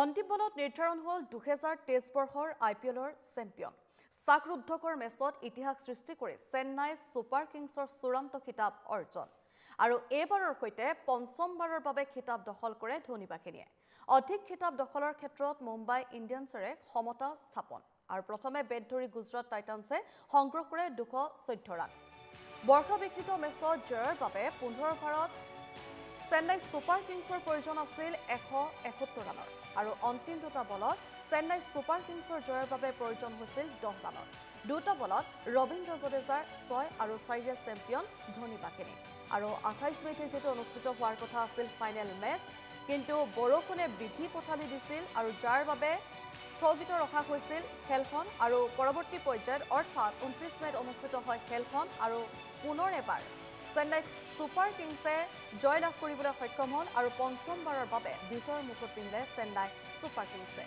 অন্তিম বলত নিৰ্ধাৰণ হ'ল 2023 বৰ্ষৰ IPLৰ চেম্পিয়ন চাকৰুদ্ধকৰ মেচত ইতিহাস সৃষ্টি কৰি চেন্নাই ছুপাৰ কিংছৰ চূড়ান্ত খিতাপ অৰ্জন আৰু এইবাৰৰ সৈতে পঞ্চমবাৰৰ বাবে খিতাপ দখল কৰে ধোনী বাহিনীয়ে অধিক খিতাপ দখলৰ ক্ষেত্ৰত মুম্বাই ইণ্ডিয়ানছৰে সমতা স্থাপন আৰু প্ৰথমে বেট ধৰি গুজৰাট টাইটানছে সংগ্ৰহ কৰে 214 ৰান বৰ্ষবিকৃত মেচত জয়ৰ বাবে 15 অভাৰত চেন্নাই ছুপাৰ কিংছৰ প্ৰয়োজন আছিল 171 ৰানৰ আৰু অন্তিম দুটা বলত চেন্নাই ছুপাৰ কিংছৰ জয়ৰ বাবে প্ৰয়োজন হৈছিল 10 ৰানৰ দুটা বলত ৰবীন্দ্ৰ জাদেজাৰ 6 আৰু 4ৰে চেম্পিয়ন ধোনী বাহিনী আৰু 28 মে'তে যেটো অনুষ্ঠিত হোৱাৰ কথা আছিল ফাইনেল মেচ কিন্তু বৰষুণে বিধি পঠালি দিছিল আৰু যাৰ বাবে স্থগিত ৰখা হৈছিল খেলখন আৰু পৰৱৰ্তী পৰ্যায়ত অৰ্থাৎ 29 মে'ত অনুষ্ঠিত হয় খেলখন আৰু পুনৰ এবাৰ চেন্নাই ছুপাৰ কিংছে জয় লাভ কৰিবলৈ সক্ষম হ'ল আৰু পঞ্চমবাৰৰ বাবে বিজয়ৰ মুকুট পিন্ধিলে চেন্নাই ছুপাৰ কিংছে